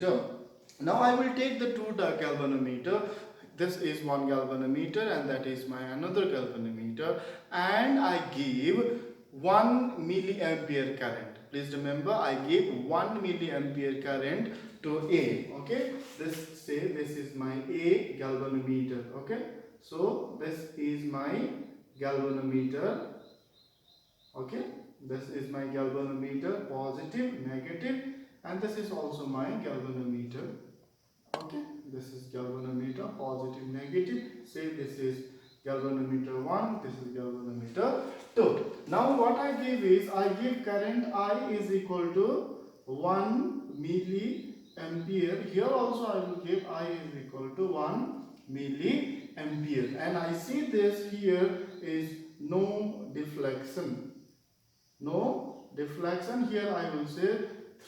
So now I will take the two galvanometer. This is one galvanometer and that is my another galvanometer, and I give 1 milliampere current. Please remember, I give 1 milliampere current to A. Okay, this is my A galvanometer. Okay, so this is my galvanometer. Okay, this is my galvanometer, positive, negative, and this is also my galvanometer. Okay, this is galvanometer, positive, negative. Say this is galvanometer 1, this is galvanometer 2. Now what I give is, I give current I is equal to 1 milliampere. Here also I will give I is equal to 1 milliampere, and I see this here is no deflection. No deflection. Here I will say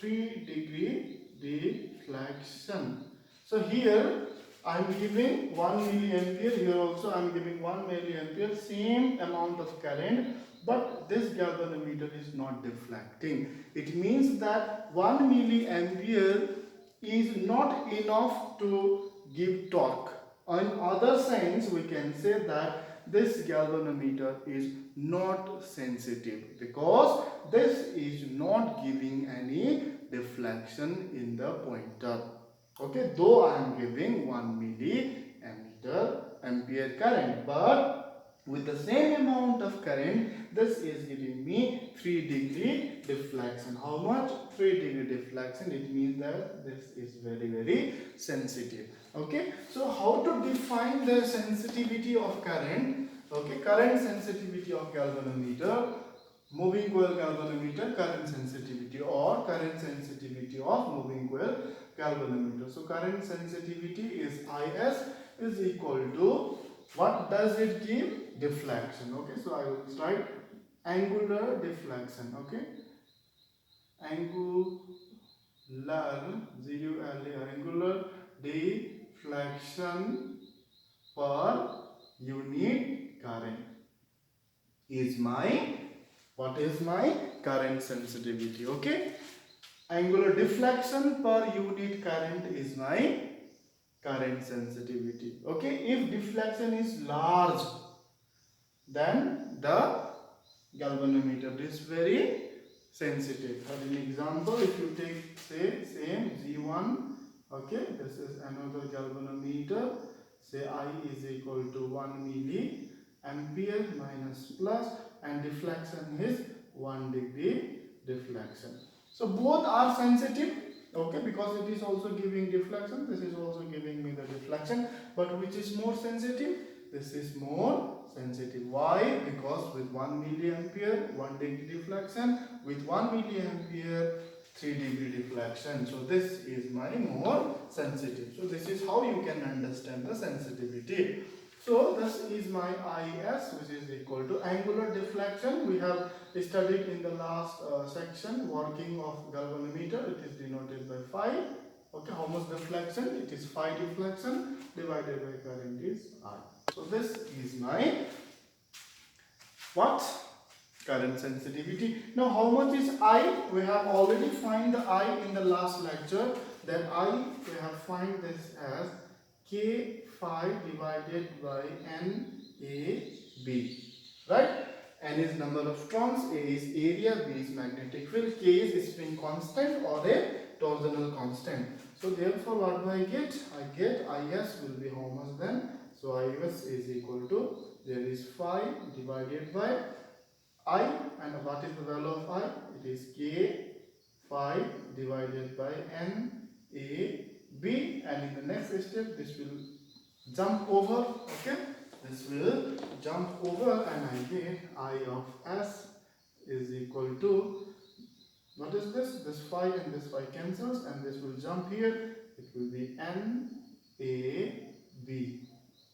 3-degree deflection. So here I am giving 1 milliampere. Here also I am giving 1 milliampere, same amount of current, but this galvanometer is not deflecting. It means that 1 milliampere is not enough to give torque. In other sense, we can say that this galvanometer is not sensitive because this is not giving any deflection in the pointer. Okay, though I am giving 1 milliampere current, but with the same amount of current, this is giving me 3-degree deflection. How much? 3-degree deflection. It means that this is very sensitive. Okay, so how to define the sensitivity of current? Okay, current sensitivity of galvanometer, moving coil galvanometer, current sensitivity, or current sensitivity of moving coil galvanometer. So current sensitivity is Is is equal to, what does it give? Deflection. Okay, so I will write angular deflection. Okay, angular, angular deflection per unit current is my, what is my current sensitivity. Okay, angular deflection per unit current is my current sensitivity. Okay, if deflection is large, then the galvanometer is very sensitive. For an example, if you take, say, same G1, okay, this is another galvanometer. Say I is equal to 1 milliampere minus plus, and deflection is 1-degree deflection. So both are sensitive. Okay, because it is also giving deflection, this is also giving me the deflection, but which is more sensitive? This is more sensitive. Why? Because with 1 milliampere, 1-degree deflection, with 1 milliampere, 3-degree deflection. So this is my more sensitive. So this is how you can understand the sensitivity. So this is my Is, which is equal to angular deflection. We have studied in the last section, working of galvanometer. It is denoted by phi. Okay, how much deflection? It is phi deflection divided by current is I. So this is my what? Current sensitivity. Now how much is I? We have already find the I in the last lecture. Then I, we have find this as K phi divided by NAB. Right? N is number of turns, A is area, B is magnetic field, K is spring constant or a torsional constant. So therefore what do I get? I get Is will be how much then? So Is is equal to, there is phi divided by I, and what is the value of I? It is K phi divided by NAB, and in the next step this will jump over. Okay, this will jump over, and I get I of S is equal to, what is this? This phi and this phi cancels, and this will jump here. It will be NAB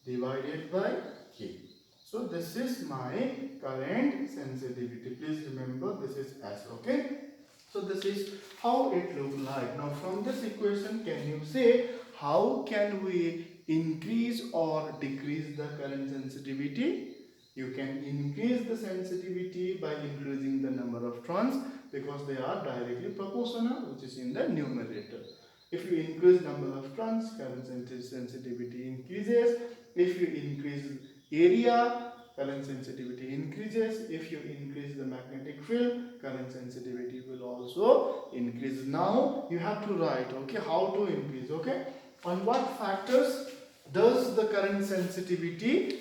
divided by K. So this is my current sensitivity. Please remember, this is S. Okay. So this is how it looks like. Now from this equation, can you say how can we increase or decrease the current sensitivity? You can increase the sensitivity by increasing the number of turns, because they are directly proportional, which is in the numerator. If you increase number of turns, current sensitivity increases. If you increase area, current sensitivity increases. If you increase the magnetic field, current sensitivity will also increase. Now you have to write, okay, how to increase, okay. On what factors does the current sensitivity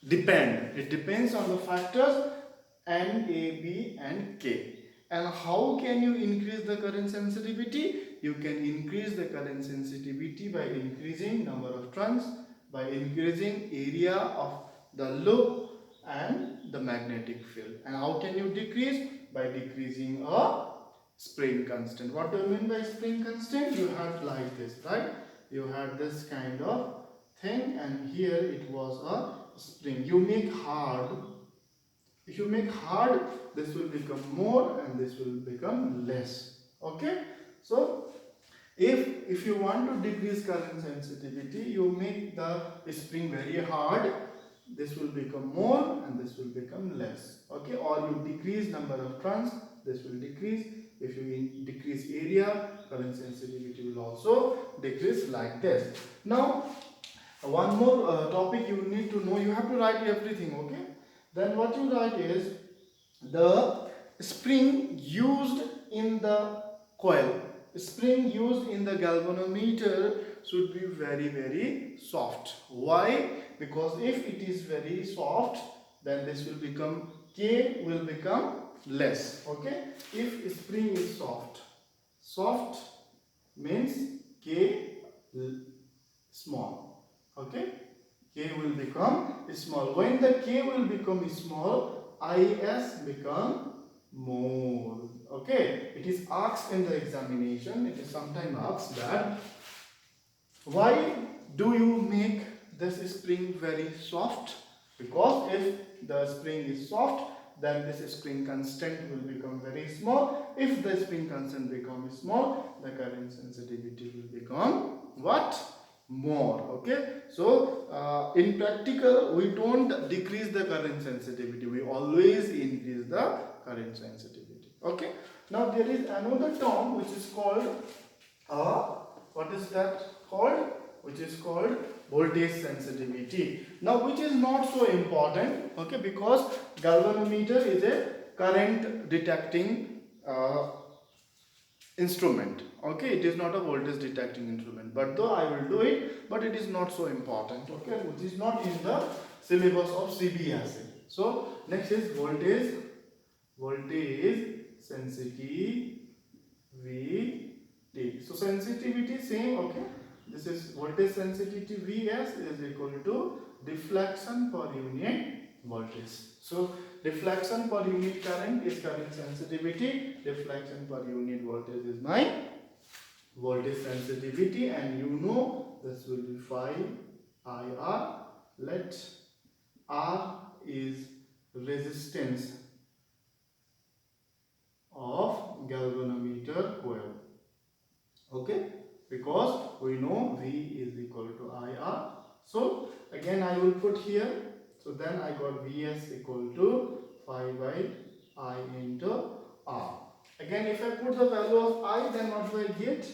depend? It depends on the factors N, A, B and K. And how can you increase the current sensitivity? You can increase the current sensitivity by increasing number of turns, by increasing area of the loop and the magnetic field. And how can you decrease? By decreasing a spring constant. What do you mean by spring constant? You had like this, right? You had this kind of thing and here it was a spring. You make hard. If you make hard, this will become more and this will become less. Okay? So if you want to decrease current sensitivity, you make the spring very hard, this will become more and this will become less. Okay? Or you decrease number of turns, this will decrease. If you decrease area, current sensitivity will also decrease like this. Now one more topic you need to know, you have to write everything, okay. Then what you write is the spring used in the coil, spring used in the galvanometer should be very soft. Why? Because if it is very soft, then this will become, K will become less, okay. If spring is soft means K small, okay. K will become small. When the K will become small, IS become more, okay. It is asked in the examination, it is sometimes asked that why do you make this spring very soft? Because if the spring is soft, then this spring constant will become very small. If the spring constant becomes small, the current sensitivity will become what? More, okay. So in practical, we don't decrease the current sensitivity, we always increase the current sensitivity, okay. Now there is another term which is called what is that called? Which is called voltage sensitivity. Now which is not so important, okay, because galvanometer is a current detecting instrument, okay. It is not a voltage detecting instrument, but though I will do it, but it is not so important, okay, which is not in the syllabus of CBSE. So next is voltage sensitivity. So sensitivity same, okay. This is voltage sensitivity, Vs is equal to deflection per unit voltage. So deflection per unit current is current sensitivity, deflection per unit voltage is my voltage sensitivity, and you know this will be phi IR. Let R is resistance of galvanometer coil, okay, because we know V is equal to IR. So again I will put here, so then I got Vs equal to phi by I into R. Again if I put the value of I, then what do I get?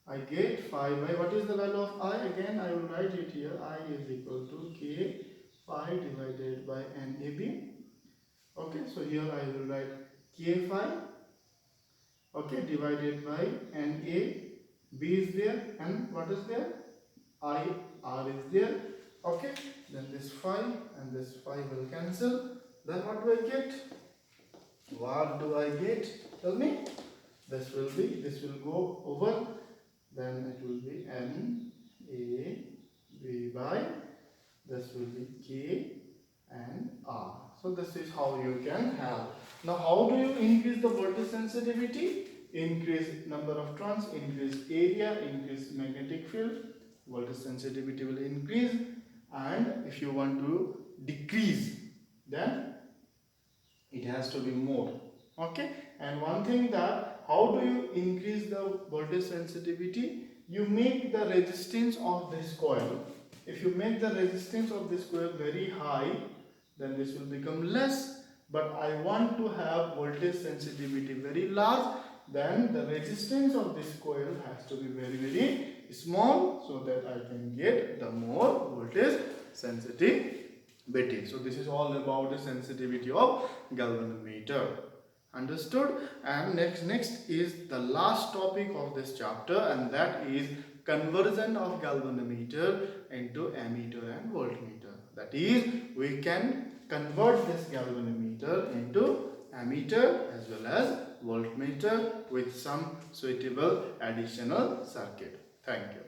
I get phi by, what is the value of I? Again I will write it here, I is equal to K phi divided by NAB. Okay, so here I will write K phi, okay, divided by NA, B is there, and what is there? I, R is there, okay. Then this phi and this phi will cancel. Then what do I get? What do I get? Tell me. This will go over, then it will be N, A, B by, this will be K and R. So this is how you can have. Now how do you increase the voltage sensitivity? Increase number of turns, increase area, increase magnetic field, voltage sensitivity will increase. And if you want to decrease, then it has to be more, okay. And one thing, that how do you increase the voltage sensitivity? You make the resistance of this coil. If you make the resistance of this coil very high, then this will become less. But I want to have voltage sensitivity very large, then the resistance of this coil has to be very small so that I can get the more voltage sensitivity. So this is all about the sensitivity of galvanometer. Understood? And next is the last topic of this chapter, and that is conversion of galvanometer into ammeter and voltmeter. That is, we can convert this galvanometer into ammeter as well as voltmeter with some suitable additional circuit. Thank you.